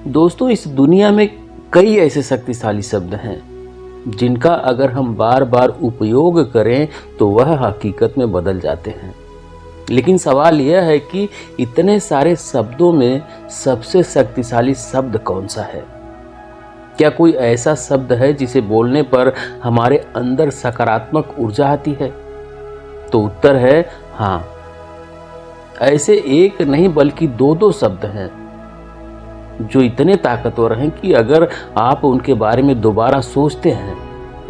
दोस्तों, इस दुनिया में कई ऐसे शक्तिशाली शब्द हैं जिनका अगर हम बार बार उपयोग करें तो वह हकीकत में बदल जाते हैं। लेकिन सवाल यह है कि इतने सारे शब्दों में सबसे शक्तिशाली शब्द कौन सा है? क्या कोई ऐसा शब्द है जिसे बोलने पर हमारे अंदर सकारात्मक ऊर्जा आती है? तो उत्तर है हाँ। ऐसे एक नहीं बल्कि दो शब्द हैं जो इतने ताकतवर हैं कि अगर आप उनके बारे में दोबारा सोचते हैं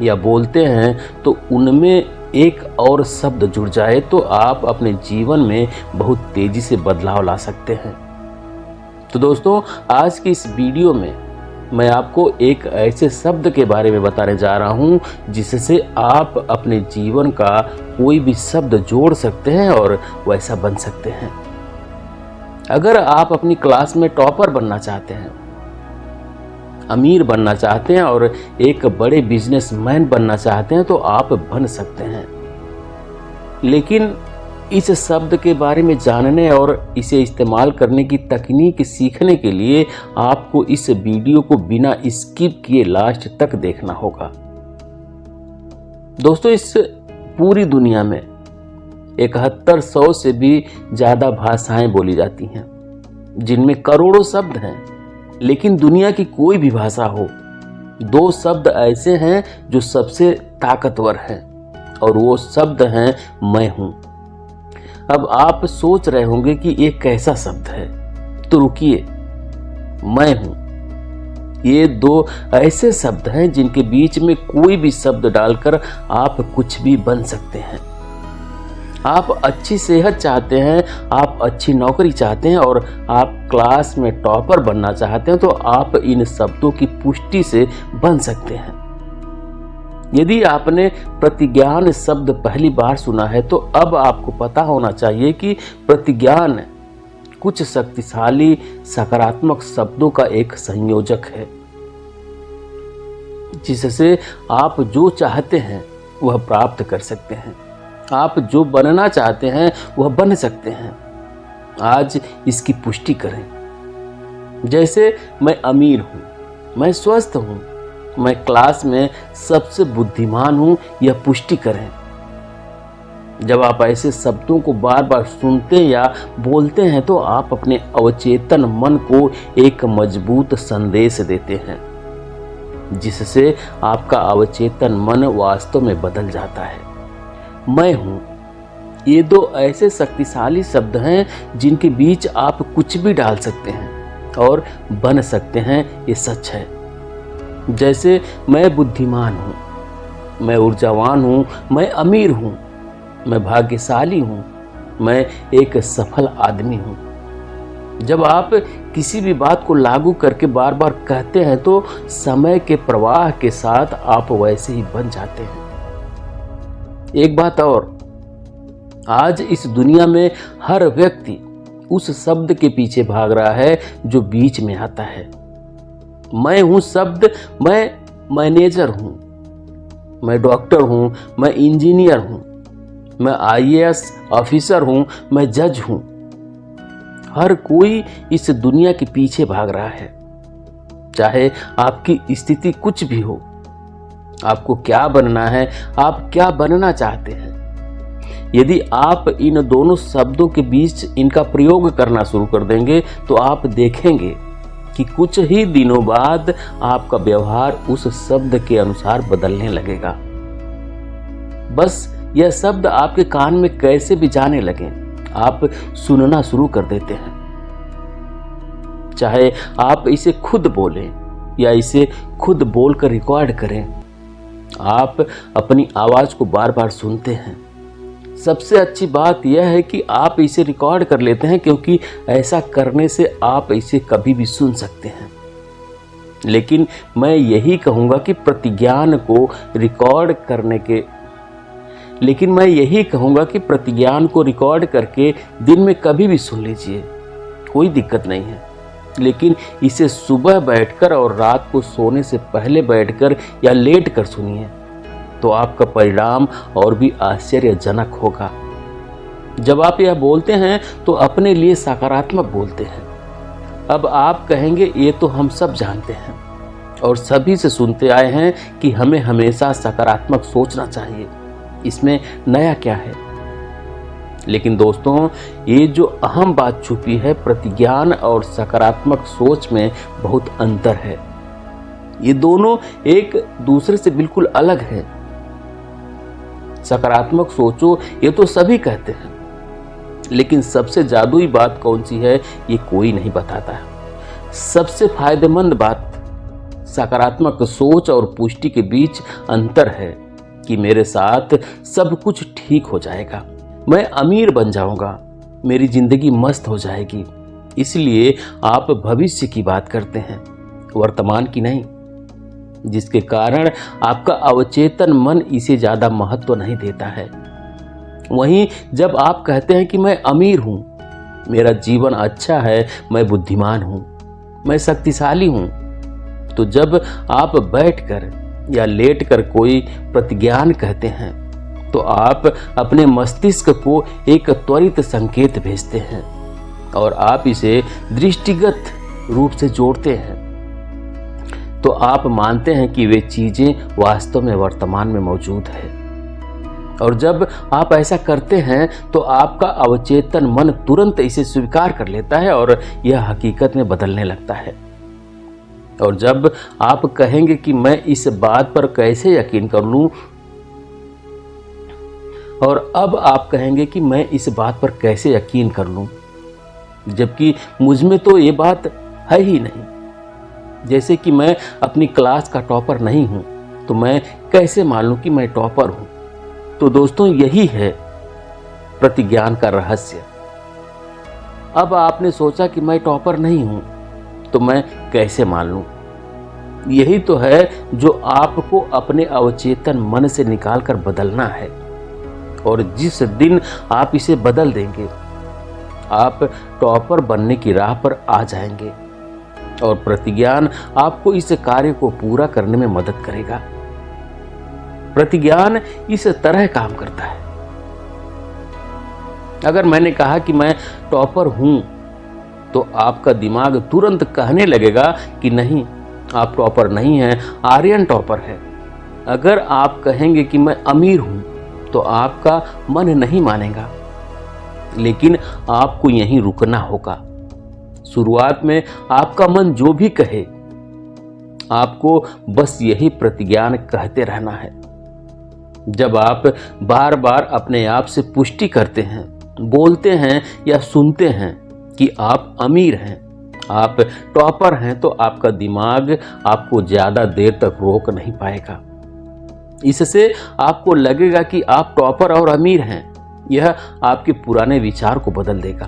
या बोलते हैं तो उनमें एक और शब्द जुड़ जाए तो आप अपने जीवन में बहुत तेजी से बदलाव ला सकते हैं। तो दोस्तों, आज की इस वीडियो में मैं आपको एक ऐसे शब्द के बारे में बताने जा रहा हूं जिससे आप अपने जीवन का कोई भी शब्द जोड़ सकते हैं और वैसा बन सकते हैं। अगर आप अपनी क्लास में टॉपर बनना चाहते हैं, अमीर बनना चाहते हैं और एक बड़े बिजनेसमैन बनना चाहते हैं तो आप बन सकते हैं। लेकिन इस शब्द के बारे में जानने और इसे इस्तेमाल करने की तकनीक सीखने के लिए आपको इस वीडियो को बिना स्किप किए लास्ट तक देखना होगा। दोस्तों, इस पूरी दुनिया में 7100 से भी ज़्यादा भाषाएं बोली जाती हैं जिनमें करोड़ों शब्द हैं। लेकिन दुनिया की कोई भी भाषा हो, दो शब्द ऐसे हैं जो सबसे ताकतवर हैं और वो शब्द हैं मैं हूं। अब आप सोच रहे होंगे कि ये कैसा शब्द है, तो रुकिए। मैं हूं, ये दो ऐसे शब्द हैं जिनके बीच में कोई भी शब्द डालकर आप कुछ भी बन सकते हैं। आप अच्छी सेहत चाहते हैं, आप अच्छी नौकरी चाहते हैं और आप क्लास में टॉपर बनना चाहते हैं तो आप इन शब्दों की पुष्टि से बन सकते हैं। यदि आपने प्रतिज्ञान शब्द पहली बार सुना है तो अब आपको पता होना चाहिए कि प्रतिज्ञान कुछ शक्तिशाली सकारात्मक शब्दों का एक संयोजक है जिससे आप जो चाहते हैं वह प्राप्त कर सकते हैं। आप जो बनना चाहते हैं वह बन सकते हैं। आज इसकी पुष्टि करें। जैसे मैं अमीर हूँ, मैं स्वस्थ हूँ, मैं क्लास में सबसे बुद्धिमान हूँ, यह पुष्टि करें। जब आप ऐसे शब्दों को बार बार सुनते या बोलते हैं तो आप अपने अवचेतन मन को एक मजबूत संदेश देते हैं जिससे आपका अवचेतन मन वास्तव में बदल जाता है। मैं हूं, ये दो ऐसे शक्तिशाली शब्द हैं जिनके बीच आप कुछ भी डाल सकते हैं और बन सकते हैं। ये सच है। जैसे मैं बुद्धिमान हूं, मैं ऊर्जावान हूं, मैं अमीर हूं, मैं भाग्यशाली हूं, मैं एक सफल आदमी हूं। जब आप किसी भी बात को लागू करके बार बार कहते हैं तो समय के प्रवाह के साथ आप वैसे ही बन जाते हैं। एक बात और, आज इस दुनिया में हर व्यक्ति उस शब्द के पीछे भाग रहा है जो बीच में आता है। मैं हूं शब्द, मैं मैनेजर हूं, मैं डॉक्टर हूं, मैं इंजीनियर हूं, मैं IAS ऑफिसर हूं, मैं जज हूं। हर कोई इस दुनिया के पीछे भाग रहा है। चाहे आपकी स्थिति कुछ भी हो, आपको क्या बनना है, आप क्या बनना चाहते हैं। यदि आप इन दोनों शब्दों के बीच इनका प्रयोग करना शुरू कर देंगे तो आप देखेंगे कि कुछ ही दिनों बाद आपका व्यवहार उस शब्द के अनुसार बदलने लगेगा। बस यह शब्द आपके कान में कैसे भी जाने लगे, आप सुनना शुरू कर देते हैं। चाहे आप इसे खुद बोलें या इसे खुद बोलकर रिकॉर्ड करें, आप अपनी आवाज को बार बार सुनते हैं। सबसे अच्छी बात यह है कि आप इसे रिकॉर्ड कर लेते हैं क्योंकि ऐसा करने से आप इसे कभी भी सुन सकते हैं। लेकिन मैं यही कहूंगा कि प्रतिज्ञान को रिकॉर्ड करके दिन में कभी भी सुन लीजिए, कोई दिक्कत नहीं है। लेकिन इसे सुबह बैठकर और रात को सोने से पहले बैठकर या लेट कर सुनिए तो आपका परिणाम और भी आश्चर्यजनक होगा। जब आप यह बोलते हैं तो अपने लिए सकारात्मक बोलते हैं। अब आप कहेंगे ये तो हम सब जानते हैं और सभी से सुनते आए हैं कि हमें हमेशा सकारात्मक सोचना चाहिए, इसमें नया क्या है। लेकिन दोस्तों, ये जो अहम बात छुपी है, प्रतिज्ञान और सकारात्मक सोच में बहुत अंतर है। ये दोनों एक दूसरे से बिल्कुल अलग है। सकारात्मक सोचो ये तो सभी कहते हैं, लेकिन सबसे जादुई बात कौन सी है ये कोई नहीं बताता है। सबसे फायदेमंद बात सकारात्मक सोच और पुष्टि के बीच अंतर है कि मेरे साथ सब कुछ ठीक हो जाएगा, मैं अमीर बन जाऊंगा, मेरी जिंदगी मस्त हो जाएगी। इसलिए आप भविष्य की बात करते हैं, वर्तमान की नहीं, जिसके कारण आपका अवचेतन मन इसे ज्यादा महत्व नहीं देता है। वहीं जब आप कहते हैं कि मैं अमीर हूं, मेरा जीवन अच्छा है, मैं बुद्धिमान हूं, मैं शक्तिशाली हूं, तो जब आप बैठकर या लेटकर कोई प्रतिज्ञान कहते हैं तो आप अपने मस्तिष्क को एक त्वरित संकेत भेजते हैं और आप इसे दृष्टिगत रूप से जोड़ते हैं। तो आप मानते हैं कि वे चीजें वास्तव में वर्तमान में मौजूद है। और जब आप ऐसा करते हैं तो आपका अवचेतन मन तुरंत इसे स्वीकार कर लेता है और यह हकीकत में बदलने लगता है। और जब आप कहेंगे कि मैं इस बात पर कैसे यकीन कर लूं, और अब आप कहेंगे कि मैं इस बात पर कैसे यकीन कर लूं, जबकि मुझ में तो ये बात है ही नहीं। जैसे कि मैं अपनी क्लास का टॉपर नहीं हूं, तो मैं कैसे मान लूं कि मैं टॉपर हूं। तो दोस्तों, यही है प्रतिज्ञान का रहस्य। अब आपने सोचा कि मैं टॉपर नहीं हूं, तो मैं कैसे मान लूं। यही तो है जो आपको अपने अवचेतन मन से निकालकर बदलना है। और जिस दिन आप इसे बदल देंगे, आप टॉपर बनने की राह पर आ जाएंगे और प्रतिज्ञान आपको इस कार्य को पूरा करने में मदद करेगा। प्रतिज्ञान इस तरह काम करता है। अगर मैंने कहा कि मैं टॉपर हूं, तो आपका दिमाग तुरंत कहने लगेगा कि नहीं, आप टॉपर नहीं हैं, आर्यन टॉपर है। अगर आप कहेंगे कि मैं अमीर हूं, तो आपका मन नहीं मानेगा, लेकिन आपको यहीं रुकना होगा। शुरुआत में आपका मन जो भी कहे, आपको बस यही प्रतिज्ञान कहते रहना है। जब आप बार बार अपने आप से पुष्टि करते हैं, बोलते हैं या सुनते हैं कि आप अमीर हैं, आप टॉपर हैं, तो आपका दिमाग आपको ज्यादा देर तक रोक नहीं पाएगा। इससे आपको लगेगा कि आप टॉपर और अमीर हैं। यह आपके पुराने विचार को बदल देगा।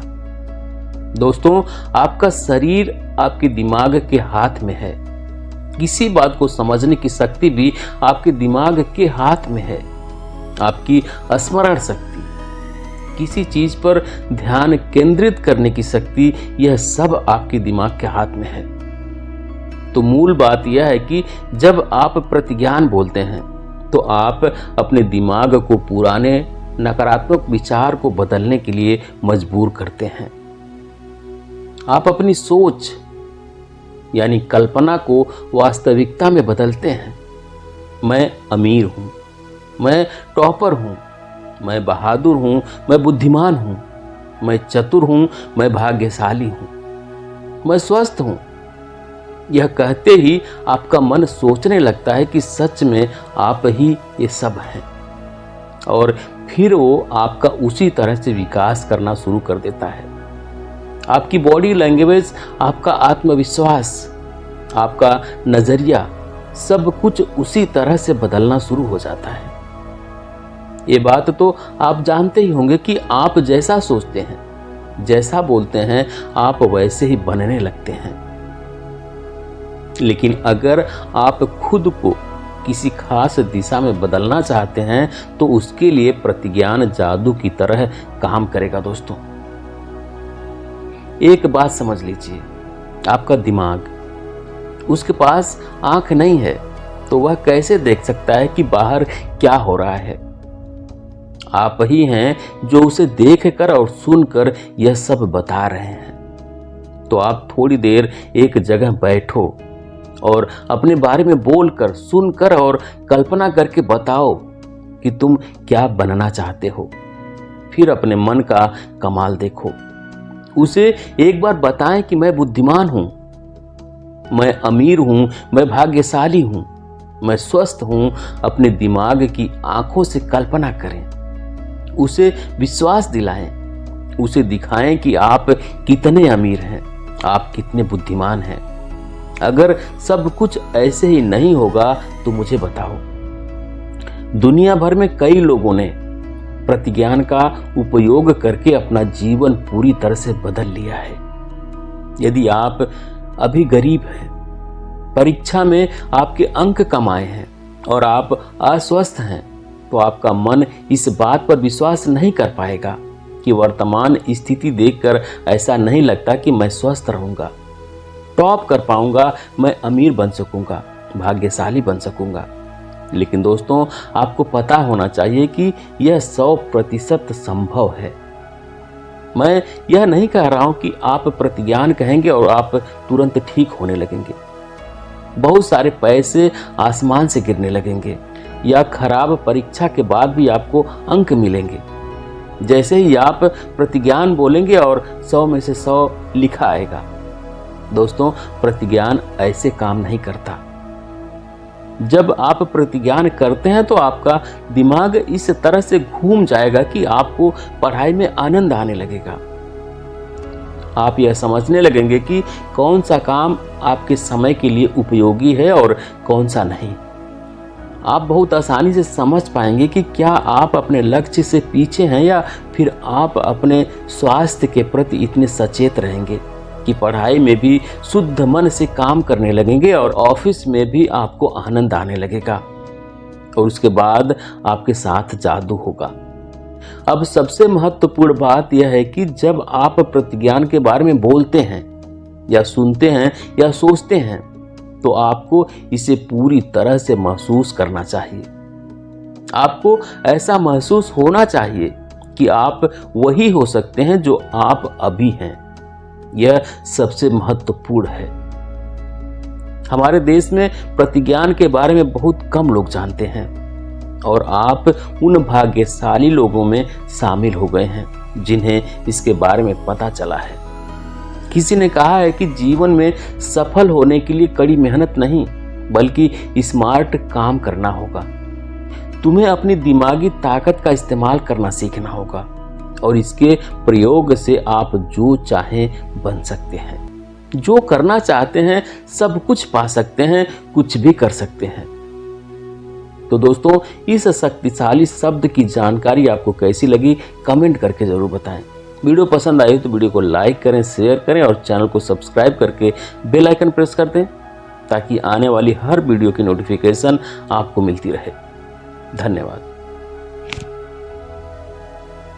दोस्तों, आपका शरीर आपके दिमाग के हाथ में है। किसी बात को समझने की शक्ति भी आपके दिमाग के हाथ में है। आपकी स्मरण शक्ति, किसी चीज पर ध्यान केंद्रित करने की शक्ति, यह सब आपके दिमाग के हाथ में है। तो मूल बात यह है कि जब आप प्रतिज्ञान बोलते हैं, तो आप अपने दिमाग को पुराने नकारात्मक विचार को बदलने के लिए मजबूर करते हैं। आप अपनी सोच यानी कल्पना को वास्तविकता में बदलते हैं। मैं अमीर हूं, मैं टॉपर हूं, मैं बहादुर हूं, मैं बुद्धिमान हूं, मैं चतुर हूं, मैं भाग्यशाली हूं, मैं स्वस्थ हूं। यह कहते ही आपका मन सोचने लगता है कि सच में आप ही ये सब हैं, और फिर वो आपका उसी तरह से विकास करना शुरू कर देता है। आपकी बॉडी लैंग्वेज, आपका आत्मविश्वास, आपका नजरिया, सब कुछ उसी तरह से बदलना शुरू हो जाता है। ये बात तो आप जानते ही होंगे कि आप जैसा सोचते हैं, जैसा बोलते हैं, आप वैसे ही बनने लगते हैं। लेकिन अगर आप खुद को किसी खास दिशा में बदलना चाहते हैं, तो उसके लिए प्रतिज्ञान जादू की तरह काम करेगा। दोस्तों, एक बात समझ लीजिए, आपका दिमाग, उसके पास आंख नहीं है, तो वह कैसे देख सकता है कि बाहर क्या हो रहा है। आप ही हैं जो उसे देखकर और सुनकर यह सब बता रहे हैं। तो आप थोड़ी देर एक जगह बैठो और अपने बारे में बोलकर, सुनकर और कल्पना करके बताओ कि तुम क्या बनना चाहते हो। फिर अपने मन का कमाल देखो। उसे एक बार बताएं कि मैं बुद्धिमान हूं, मैं अमीर हूं, मैं भाग्यशाली हूं, मैं स्वस्थ हूं। अपने दिमाग की आंखों से कल्पना करें, उसे विश्वास दिलाएं, उसे दिखाएं कि आप कितने अमीर हैं, आप कितने बुद्धिमान हैं। अगर सब कुछ ऐसे ही नहीं होगा तो मुझे बताओ। दुनिया भर में कई लोगों ने प्रतिज्ञान का उपयोग करके अपना जीवन पूरी तरह से बदल लिया है। यदि आप अभी गरीब हैं, परीक्षा में आपके अंक कम आए हैं और आप अस्वस्थ हैं, तो आपका मन इस बात पर विश्वास नहीं कर पाएगा कि वर्तमान स्थिति देखकर ऐसा नहीं लगता कि मैं स्वस्थ रहूंगा, टॉप कर पाऊंगा, मैं अमीर बन सकूंगा, भाग्यशाली बन सकूंगा। लेकिन दोस्तों, आपको पता होना चाहिए कि यह 100% संभव है। मैं यह नहीं कह रहा हूं कि आप प्रतिज्ञान कहेंगे और आप तुरंत ठीक होने लगेंगे। बहुत सारे पैसे आसमान से गिरने लगेंगे या खराब परीक्षा के बाद भी आपको अंक मिलेंगे। जैसे ही आप प्रतिज्ञान बोलेंगे और 100 में से 100 लिखा आएगा। दोस्तों, प्रतिज्ञान ऐसे काम नहीं करता। जब आप प्रतिज्ञान करते हैं तो आपका दिमाग इस तरह से घूम जाएगा कि आपको पढ़ाई में आनंद आने लगेगा। आप यह समझने लगेंगे कि कौन सा काम आपके समय के लिए उपयोगी है और कौन सा नहीं। आप बहुत आसानी से समझ पाएंगे कि क्या आप अपने लक्ष्य से पीछे हैं या फिर आप अपने स्वास्थ्य के प्रति इतने सचेत रहेंगे कि पढ़ाई में भी शुद्ध मन से काम करने लगेंगे और ऑफिस में भी आपको आनंद आने लगेगा और उसके बाद आपके साथ जादू होगा। अब सबसे महत्वपूर्ण बात यह है कि जब आप प्रतिज्ञान के बारे में बोलते हैं या सुनते हैं या सोचते हैं तो आपको इसे पूरी तरह से महसूस करना चाहिए। आपको ऐसा महसूस होना चाहिए कि आप वही हो सकते हैं जो आप अभी हैं। यह सबसे महत्वपूर्ण है। हमारे देश में प्रतिज्ञान के बारे में बहुत कम लोग जानते हैं और आप उन भाग्यशाली लोगों में शामिल हो गए हैं जिन्हें इसके बारे में पता चला है। किसी ने कहा है कि जीवन में सफल होने के लिए कड़ी मेहनत नहीं बल्कि स्मार्ट काम करना होगा। तुम्हें अपनी दिमागी ताकत का इस्तेमाल करना सीखना होगा और इसके प्रयोग से आप जो चाहें बन सकते हैं। जो करना चाहते हैं सब कुछ पा सकते हैं, कुछ भी कर सकते हैं। तो दोस्तों, इस शक्तिशाली शब्द की जानकारी आपको कैसी लगी कमेंट करके जरूर बताएं। वीडियो पसंद आई तो वीडियो को लाइक करें, शेयर करें और चैनल को सब्सक्राइब करके बेल आइकन प्रेस कर दें ताकि आने वाली हर वीडियो की नोटिफिकेशन आपको मिलती रहे। धन्यवाद।